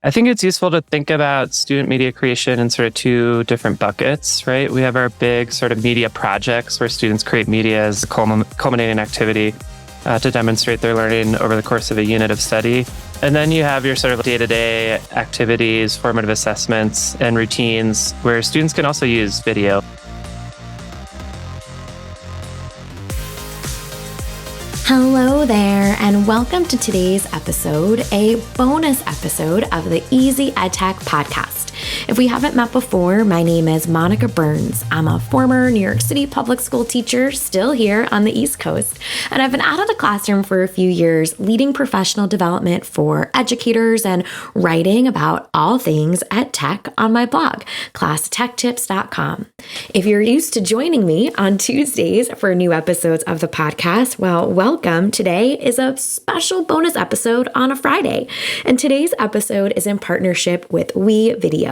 I think it's useful to think about student media creation in sort of two different buckets, right? We have our big sort of media projects where students create media as a culminating activity to demonstrate their learning over the course of a unit of study. And then you have your sort of day-to-day activities, formative assessments, and routines where students can also use video. Hello there, and welcome to today's episode, a bonus episode of the Easy EdTech podcast. If we haven't met before, my name is Monica Burns. I'm a former New York City public school teacher, still here on the East Coast, and I've been out of the classroom for a few years, leading professional development for educators and writing about all things EdTech on my blog, classtechtips.com. If you're used to joining me on Tuesdays for new episodes of the podcast, well, welcome. Today is a special bonus episode on a Friday, and today's episode is in partnership with WeVideo.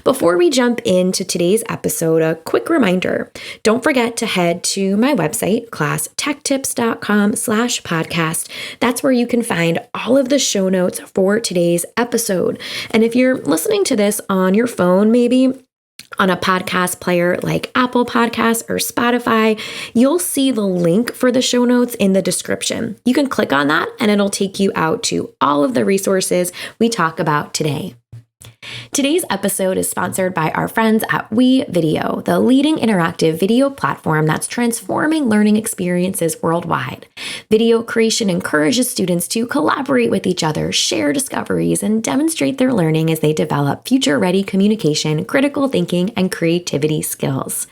Before we jump into today's episode, a quick reminder, don't forget to head to my website, classtechtips.com/podcast. That's where you can find all of the show notes for today's episode. And if you're listening to this on your phone, maybe on a podcast player like Apple Podcasts or Spotify, you'll see the link for the show notes in the description. You can click on that and it'll take you out to all of the resources we talk about today. Today's episode is sponsored by our friends at WeVideo, the leading interactive video platform that's transforming learning experiences worldwide. Video creation encourages students to collaborate with each other, share discoveries, and demonstrate their learning as they develop future-ready communication, critical thinking, and creativity skills.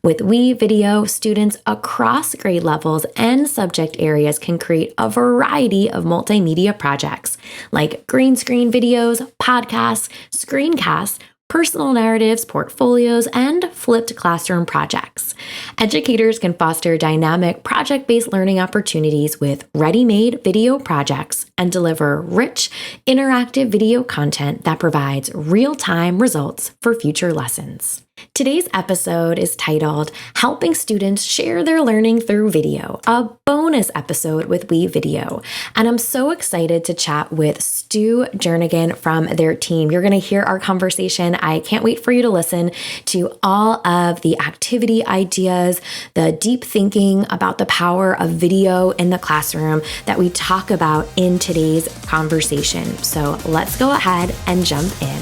With WeVideo, students across grade levels and subject areas can create a variety of multimedia projects like green screen videos, podcasts, screencasts, personal narratives, portfolios, and flipped classroom projects. Educators can foster dynamic project-based learning opportunities with ready-made video projects and deliver rich, interactive video content that provides real-time results for future lessons. Today's episode is titled Helping Students Share Their Learning Through Video, a bonus episode with WeVideo. And I'm so excited to chat with Stu Jernigan from their team. You're going to hear our conversation. I can't wait for you to listen to all of the activity ideas, the deep thinking about the power of video in the classroom that we talk about in today's conversation. So let's go ahead and jump in.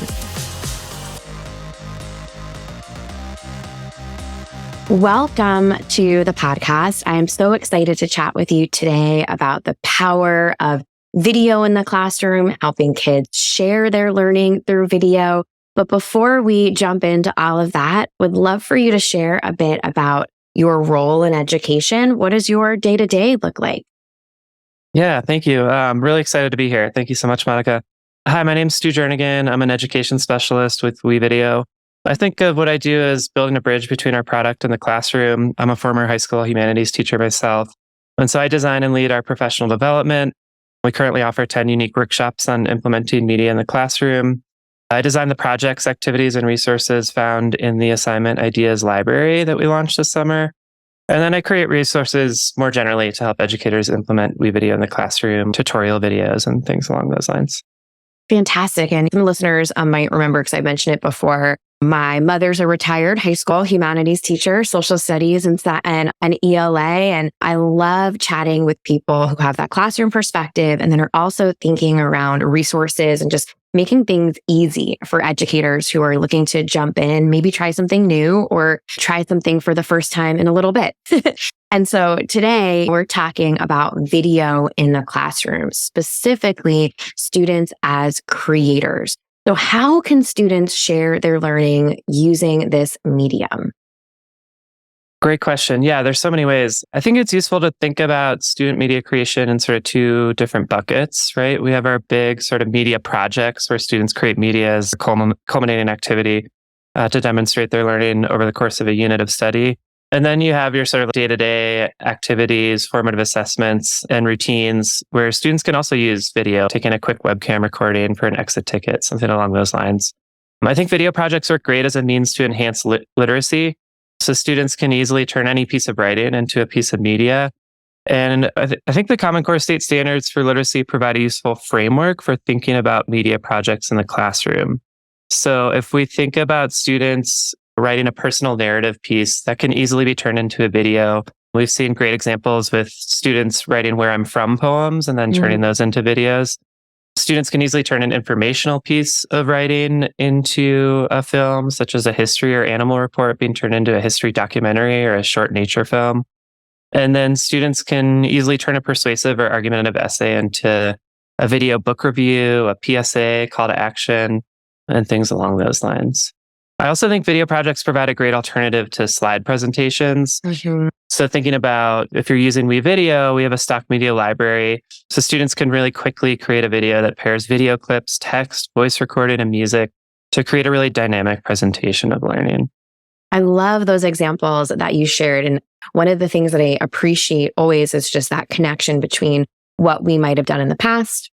Welcome to the podcast. I am so excited to chat with you today about the power of video in the classroom, helping kids share their learning through video. But before we jump into all of that, would love for you to share a bit about your role in education. What does your day-to-day look like? Yeah, thank you. I'm really excited to be here. Thank you so much, Monica. Hi, my name's Stu Jernigan. I'm an education specialist with WeVideo. I think of what I do as building a bridge between our product and the classroom. I'm a former high school humanities teacher myself. And so I design and lead our professional development. We currently offer 10 unique workshops on implementing media in the classroom. I design the projects, activities, and resources found in the assignment ideas library that we launched this summer. And then I create resources more generally to help educators implement WeVideo in the classroom, tutorial videos, and things along those lines. Fantastic. And some listeners might remember, because I mentioned it before, my mother's a retired high school humanities teacher, social studies and an ELA. And I love chatting with people who have that classroom perspective and then are also thinking around resources and just making things easy for educators who are looking to jump in, maybe try something new or try something for the first time in a little bit. And so today we're talking about video in the classroom, specifically students as creators. So how can students share their learning using this medium? Great question. Yeah, there's so many ways. I think it's useful to think about student media creation in sort of two different buckets, right? We have our big sort of media projects where students create media as a culminating activity to demonstrate their learning over the course of a unit of study. And then you have your sort of day-to-day activities, formative assessments, and routines where students can also use video, taking a quick webcam recording for an exit ticket, something along those lines. I think video projects work great as a means to enhance literacy. So students can easily turn any piece of writing into a piece of media. And I think the Common Core state standards for literacy provide a useful framework for thinking about media projects in the classroom. So if we think about students writing a personal narrative piece that can easily be turned into a video, we've seen great examples with students writing Where I'm From poems and then turning those into videos. Students can easily turn an informational piece of writing into a film, such as a history or animal report being turned into a history documentary or a short nature film. And then students can easily turn a persuasive or argumentative essay into a video book review, a PSA, call to action, and things along those lines. I also think video projects provide a great alternative to slide presentations. So thinking about if you're using WeVideo, we have a stock media library. So students can really quickly create a video that pairs video clips, text, voice recording, and music to create a really dynamic presentation of learning. I love those examples that you shared. And one of the things that I appreciate always is just that connection between what we might have done in the past,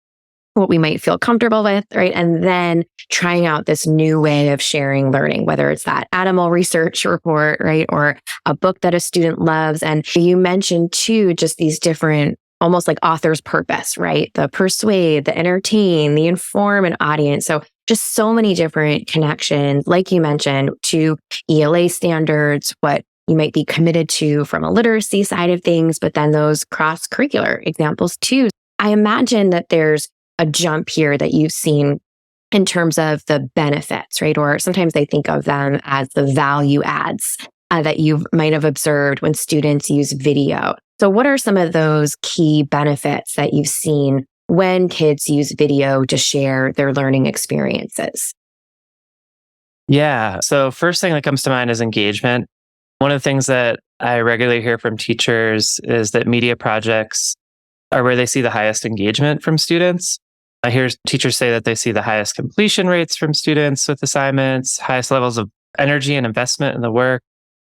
what we might feel comfortable with, right? And then trying out this new way of sharing learning, whether it's that animal research report, right? Or a book that a student loves. And you mentioned too, just these different, almost like author's purpose, right? The persuade, the entertain, the inform an audience. So just so many different connections, like you mentioned, to ELA standards, what you might be committed to from a literacy side of things, but then those cross-curricular examples too. I imagine that there's a jump here that you've seen in terms of the benefits, right? Or sometimes they think of them as the value adds that you might have observed when students use video. So what are some of those key benefits that you've seen when kids use video to share their learning experiences? Yeah. So first thing that comes to mind is engagement. One of the things that I regularly hear from teachers is that media projects are where they see the highest engagement from students. I hear teachers say that they see the highest completion rates from students with assignments, highest levels of energy and investment in the work,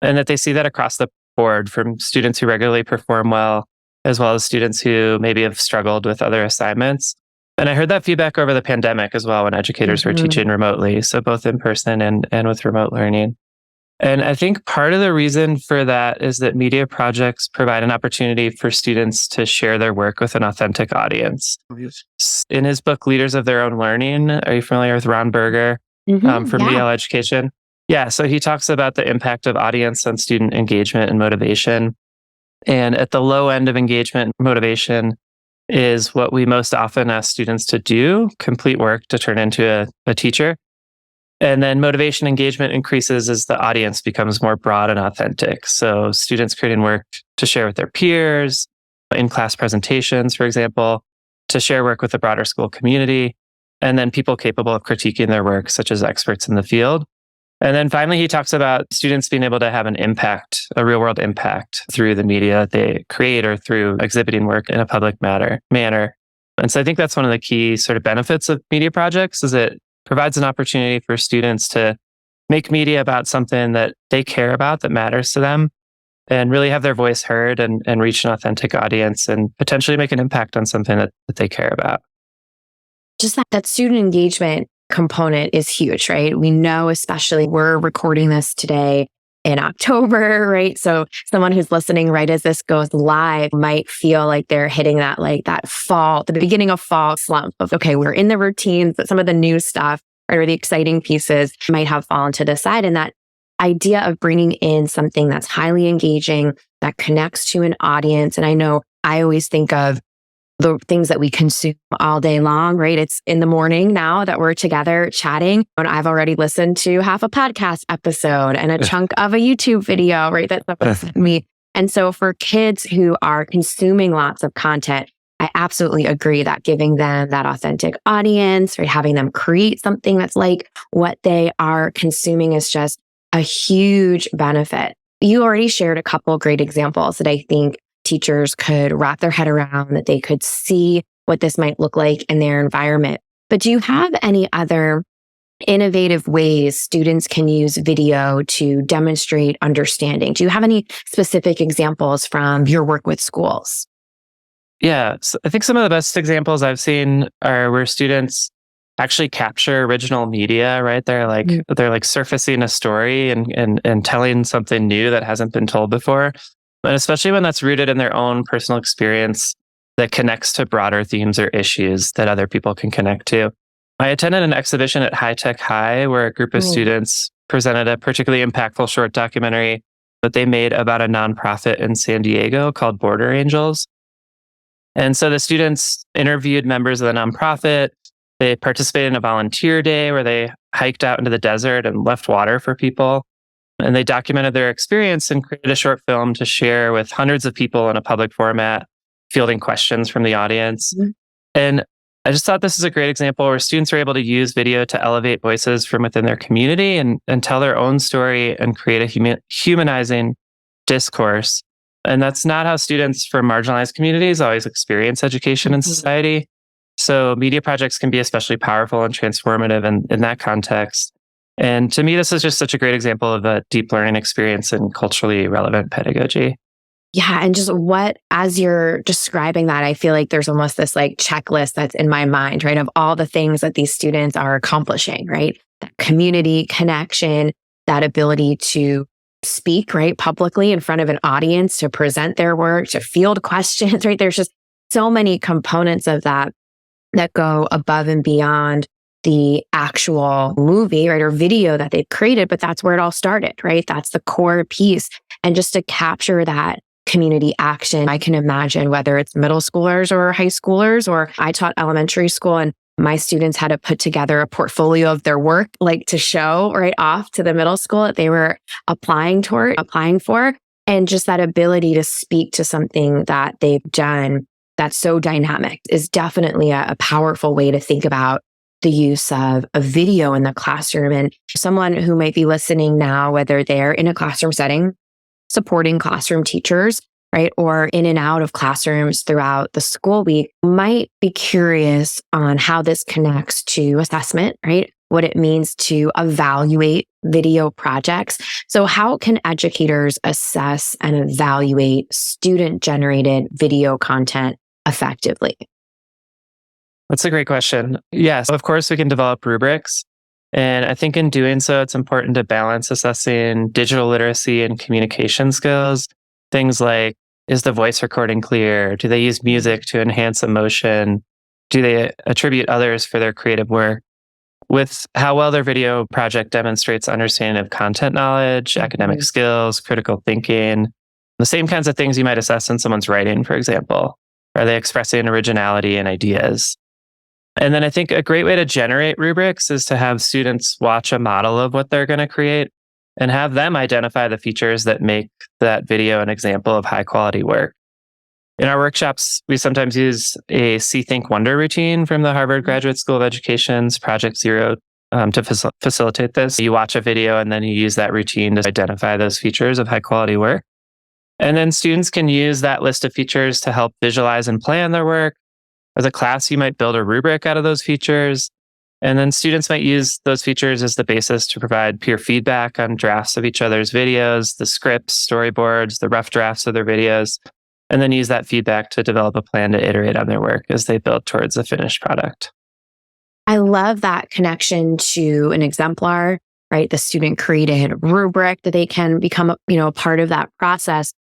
and that they see that across the board from students who regularly perform well, as well as students who maybe have struggled with other assignments. And I heard that feedback over the pandemic as well when educators were teaching remotely, so both in person and with remote learning. And I think part of the reason for that is that media projects provide an opportunity for students to share their work with an authentic audience. In his book, Leaders of Their Own Learning, are you familiar with Ron Berger from DL Education? Yeah, so he talks about the impact of audience on student engagement and motivation. And at the low end of engagement and motivation is what we most often ask students to do, complete work to turn into a teacher. And then motivation engagement increases as the audience becomes more broad and authentic. So students creating work to share with their peers, in class presentations, for example, to share work with the broader school community, and then people capable of critiquing their work, such as experts in the field. And then finally, he talks about students being able to have an impact, a real world impact through the media that they create or through exhibiting work in a public manner. And so I think that's one of the key sort of benefits of media projects is it provides an opportunity for students to make media about something that they care about, that matters to them, and really have their voice heard and reach an authentic audience and potentially make an impact on something that they care about. Just that student engagement component is huge, right? We know, especially we're recording this today in October, right? So someone who's listening right as this goes live might feel like they're hitting that fall, the beginning of fall slump of, okay, we're in the routines, but some of the new stuff or the exciting pieces might have fallen to the side. And that idea of bringing in something that's highly engaging, that connects to an audience. And I know I always think of the things that we consume all day long, right? It's in the morning now that we're together chatting, and I've already listened to half a podcast episode and a chunk of a YouTube video, right? That's me. And so for kids who are consuming lots of content, I absolutely agree that giving them that authentic audience, right? Having them create something that's like what they are consuming is just a huge benefit. You already shared a couple great examples that I think teachers could wrap their head around, that they could see what this might look like in their environment. But do you have any other innovative ways students can use video to demonstrate understanding? Do you have any specific examples from your work with schools? Yeah, so I think some of the best examples I've seen are where students actually capture original media, right? They're like surfacing a story and telling something new that hasn't been told before. And especially when that's rooted in their own personal experience that connects to broader themes or issues that other people can connect to. I attended an exhibition at High Tech High where a group of students presented a particularly impactful short documentary that they made about a nonprofit in San Diego called Border Angels. And so the students interviewed members of the nonprofit. They participated in a volunteer day where they hiked out into the desert and left water for people. And they documented their experience and created a short film to share with hundreds of people in a public format, fielding questions from the audience. And I just thought this is a great example where students are able to use video to elevate voices from within their community and tell their own story and create a humanizing discourse. And that's not how students from marginalized communities always experience education in society. So media projects can be especially powerful and transformative in that context. And to me, this is just such a great example of a deep learning experience in culturally relevant pedagogy. Yeah. And just as you're describing that, I feel like there's almost this like checklist that's in my mind, right? Of all the things that these students are accomplishing, right? That community connection, that ability to speak, right? Publicly in front of an audience, to present their work, to field questions, right? There's just so many components of that go above and beyond the actual movie, right? Or video that they've created, but that's where it all started, right? That's the core piece. And just to capture that community action, I can imagine whether it's middle schoolers or high schoolers, or I taught elementary school and my students had to put together a portfolio of their work, like to show right off to the middle school that they were applying for. And just that ability to speak to something that they've done that's so dynamic is definitely a powerful way to think about the use of a video in the classroom. And someone who might be listening now, whether they're in a classroom setting, supporting classroom teachers, right, or in and out of classrooms throughout the school week, might be curious on how this connects to assessment, right? What it means to evaluate video projects. So how can educators assess and evaluate student-generated video content effectively? That's a great question. Yes, of course, we can develop rubrics. And I think in doing so, it's important to balance assessing digital literacy and communication skills. Things like, is the voice recording clear? Do they use music to enhance emotion? Do they attribute others for their creative work? With how well their video project demonstrates understanding of content knowledge, academic skills, critical thinking, the same kinds of things you might assess in someone's writing, for example. Are they expressing originality and ideas? And then I think a great way to generate rubrics is to have students watch a model of what they're going to create and have them identify the features that make that video an example of high quality work. In our workshops, we sometimes use a See, Think, Wonder routine from the Harvard Graduate School of Education's Project Zero to facilitate this. You watch a video and then you use that routine to identify those features of high quality work. And then students can use that list of features to help visualize and plan their work. As a class, you might build a rubric out of those features. And then students might use those features as the basis to provide peer feedback on drafts of each other's videos, the scripts, storyboards, the rough drafts of their videos, and then use that feedback to develop a plan to iterate on their work as they build towards a finished product. I love that connection to an exemplar, right? The student created rubric that they can become, a part of that process.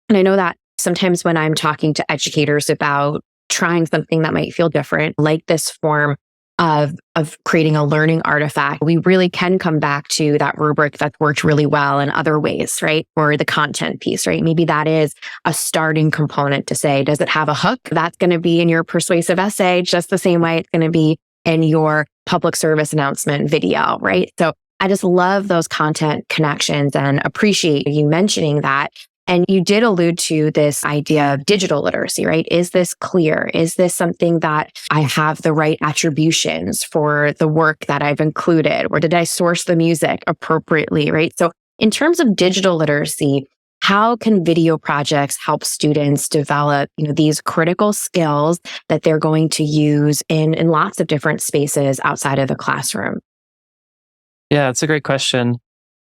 And I know that sometimes when I'm talking to educators about trying something that might feel different, like this form of creating a learning artifact, we really can come back to that rubric that's worked really well in other ways, right? Or the content piece, right? Maybe that is a starting component to say, does it have a hook? That's going to be in your persuasive essay, just the same way it's going to be in your public service announcement video, right? So I just love those content connections and appreciate you mentioning that. And you did allude to this idea of digital literacy, right? Is this clear? Is this something that I have the right attributions for the work that I've included? Or did I source the music appropriately, right? So in terms of digital literacy, how can video projects help students develop, these critical skills that they're going to use in lots of different spaces outside of the classroom? Yeah, it's a great question.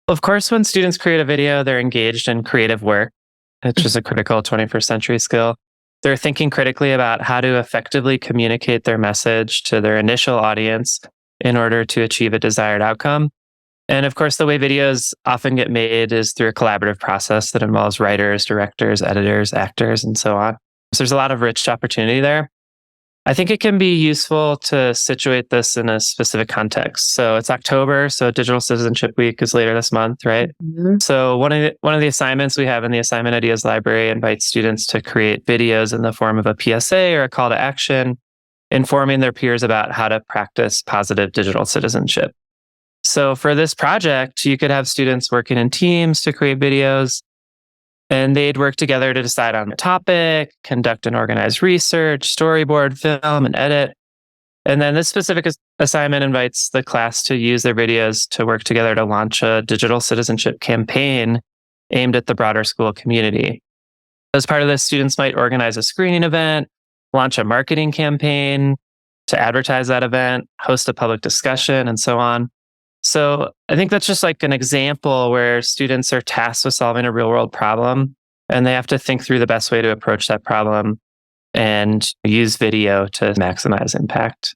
Of course, when students create a video, they're engaged in creative work, which is a critical 21st century skill. They're thinking critically about how to effectively communicate their message to their initial audience in order to achieve a desired outcome. And of course, the way videos often get made is through a collaborative process that involves writers, directors, editors, actors, and so on. So there's a lot of rich opportunity there. I think it can be useful to situate this in a specific context. So it's October, so Digital Citizenship Week is later this month, right? So one of the assignments we have in the Assignment Ideas Library invites students to create videos in the form of a PSA or a call to action, informing their peers about how to practice positive digital citizenship. So for this project, you could have students working in teams to create videos, and they'd work together to decide on a topic, conduct and organize research, storyboard, film, and edit. And then this specific assignment invites the class to use their videos to work together to launch a digital citizenship campaign aimed at the broader school community. As part of this, students might organize a screening event, launch a marketing campaign to advertise that event, host a public discussion, and so on. So I think that's just like an example where students are tasked with solving a real world problem, and they have to think through the best way to approach that problem and use video to maximize impact.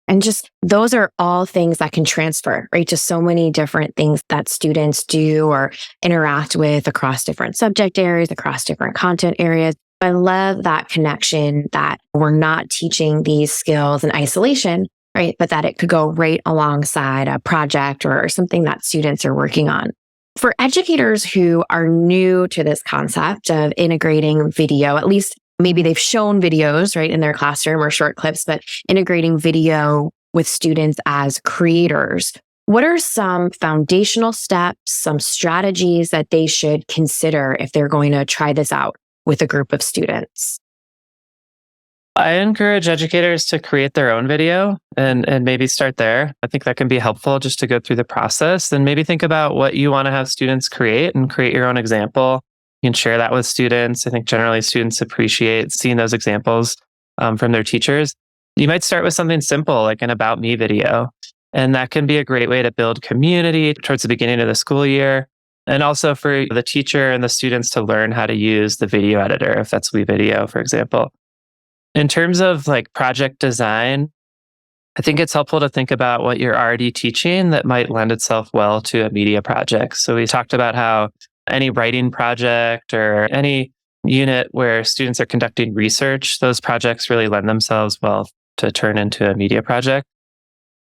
And just those are all things that can transfer, right? Just so many different things that students do or interact with across different subject areas, across different content areas. I love that connection that we're not teaching these skills in isolation, right? But that it could go right alongside a project or something that students are working on. For educators who are new to this concept of integrating video, at least maybe they've shown videos, right, in their classroom or short clips, but integrating video with students as creators, what are some foundational steps, some strategies that they should consider if they're going to try this out with a group of students? I encourage educators to create their own video and maybe start there. I think that can be helpful just to go through the process and maybe think about what you want to have students create and create your own example. You can share that with students. I think generally students appreciate seeing those examples from their teachers. You might start with something simple like an About Me video. And that can be a great way to build community towards the beginning of the school year. And also for the teacher and the students to learn how to use the video editor, if that's WeVideo, for example. In terms of like project design, I think it's helpful to think about what you're already teaching that might lend itself well to a media project. So we talked about how any writing project or any unit where students are conducting research, those projects really lend themselves well to turn into a media project.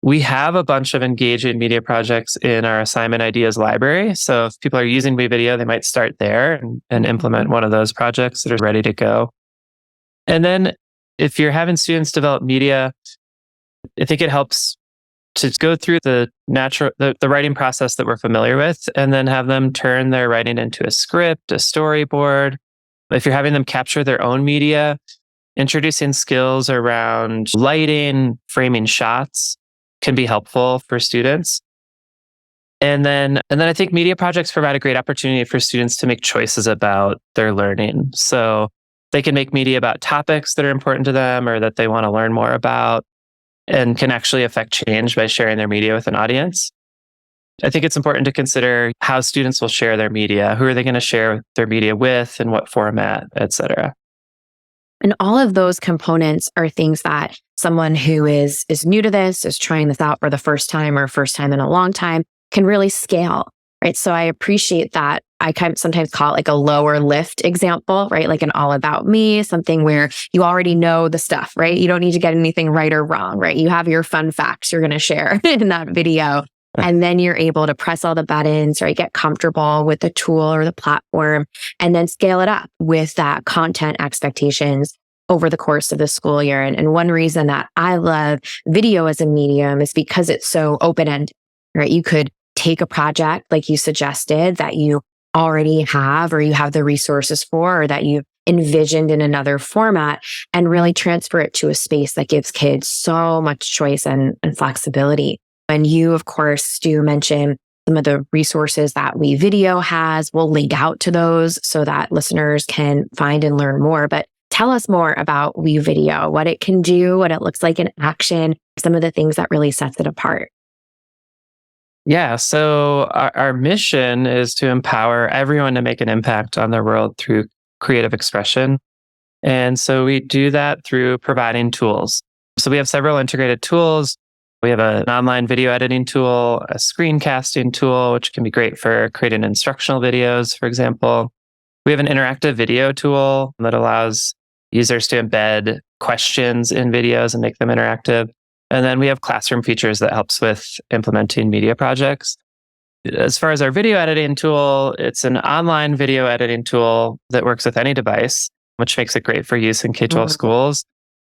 We have a bunch of engaging media projects in our Assignment Ideas Library. So if people are using WeVideo, they might start there and implement one of those projects that are ready to go. And then if you're having students develop media, I think it helps to go through the writing process that we're familiar with, and then have them turn their writing into a script, a storyboard. If you're having them capture their own media, introducing skills around lighting, framing shots can be helpful for students. And then I think media projects provide a great opportunity for students to make choices about their learning. So they can make media about topics that are important to them or that they want to learn more about, and can actually affect change by sharing their media with an audience. I think it's important to consider how students will share their media. Who are they going to share their media with, in what format, et cetera. And all of those components are things that someone who is new to this, is trying this out for the first time or first time in a long time, can really scale, right? So I appreciate that. I sometimes call it like a lower lift example, right? Like an All About Me, something where you already know the stuff, right? You don't need to get anything right or wrong, right? You have your fun facts you're going to share in that video. And then you're able to press all the buttons, right? Get comfortable with the tool or the platform, and then scale it up with that content expectations over the course of the school year. And one reason that I love video as a medium is because it's so open-ended, right? You could take a project like you suggested that you already have, or you have the resources for, or that you've envisioned in another format, and really transfer it to a space that gives kids so much choice and flexibility. And you, of course, Stu, mentioned some of the resources that WeVideo has. We'll link out to those so that listeners can find and learn more. But tell us more about WeVideo, what it can do, what it looks like in action, some of the things that really sets it apart. Yeah, so our mission is to empower everyone to make an impact on their world through creative expression. And so we do that through providing tools. So we have several integrated tools. We have an online video editing tool, a screencasting tool, which can be great for creating instructional videos, for example. We have an interactive video tool that allows users to embed questions in videos and make them interactive. And then we have classroom features that helps with implementing media projects. As far as our video editing tool, it's an online video editing tool that works with any device, which makes it great for use in K-12 schools.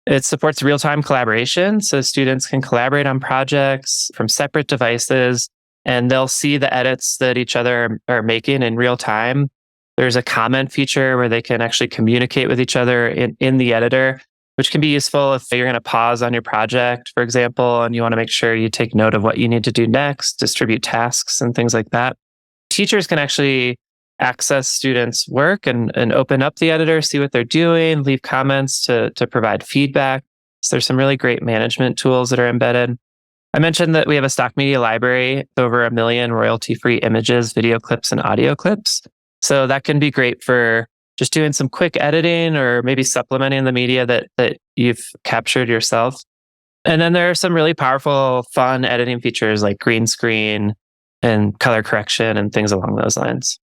It supports real-time collaboration, so students can collaborate on projects from separate devices, and they'll see the edits that each other are making in real time. There's a comment feature where they can actually communicate with each other in the editor, which can be useful if you're going to pause on your project, for example, and you want to make sure you take note of what you need to do next, distribute tasks and things like that. Teachers can actually access students' work and open up the editor, see what they're doing, leave comments to provide feedback. So there's some really great management tools that are embedded. I mentioned that we have a stock media library with over 1 million royalty-free images, video clips, and audio clips. So that can be great for just doing some quick editing or maybe supplementing the media that you've captured yourself. And then there are some really powerful, fun editing features like green screen and color correction and things along those lines.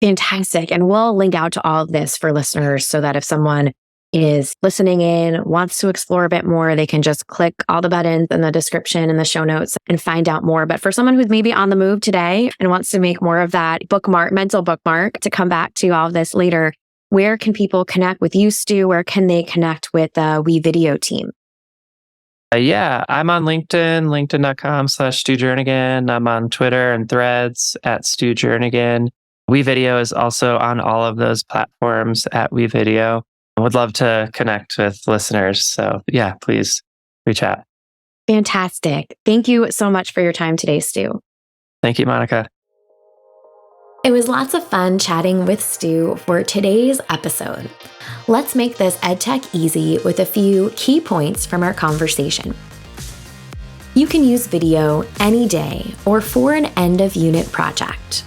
Fantastic. And we'll link out to all of this for listeners so that if someone is listening in, wants to explore a bit more, they can just click all the buttons in the description and the show notes and find out more. But for someone who's maybe on the move today and wants to make more of that mental bookmark to come back to all of this later, where can people connect with you, Stu? Where can they connect with the WeVideo team? Yeah, I'm on LinkedIn, linkedin.com/Stu Jernigan. I'm on Twitter and Threads @Stu Jernigan. WeVideo is also on all of those platforms @WeVideo. I would love to connect with listeners. So yeah, please reach out. Fantastic. Thank you so much for your time today, Stu. Thank you, Monica. It was lots of fun chatting with Stu for today's episode. Let's make this EdTech easy with a few key points from our conversation. You can use video any day or for an end-of-unit project.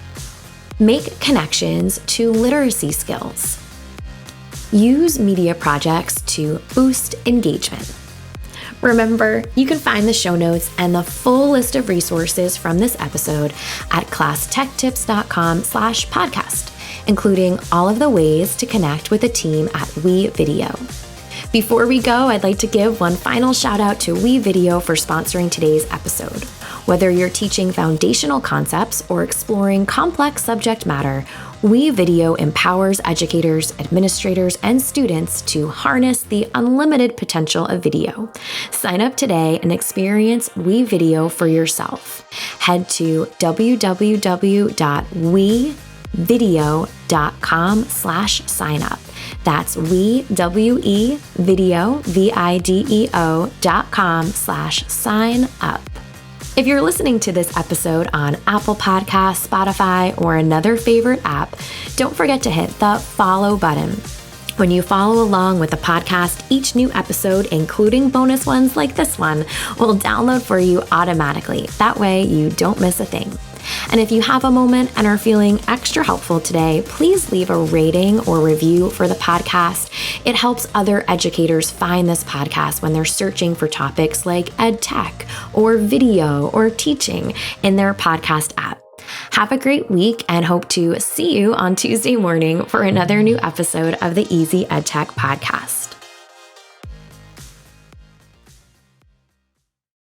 Make connections to literacy skills. Use media projects to boost engagement. Remember, you can find the show notes and the full list of resources from this episode at classtechtips.com/podcast, including all of the ways to connect with the team at WeVideo. Before we go, I'd like to give one final shout out to WeVideo for sponsoring today's episode. Whether you're teaching foundational concepts or exploring complex subject matter, WeVideo empowers educators, administrators, and students to harness the unlimited potential of video. Sign up today and experience WeVideo for yourself. Head to www.wevideo.com/signup. That's WeVideo.com/sign-up. If you're listening to this episode on Apple Podcasts, Spotify, or another favorite app, don't forget to hit the follow button. When you follow along with the podcast, each new episode, including bonus ones like this one, will download for you automatically. That way you don't miss a thing. And if you have a moment and are feeling extra helpful today, please leave a rating or review for the podcast. It helps other educators find this podcast when they're searching for topics like ed tech or video or teaching in their podcast app. Have a great week and hope to see you on Tuesday morning for another new episode of the Easy EdTech Podcast.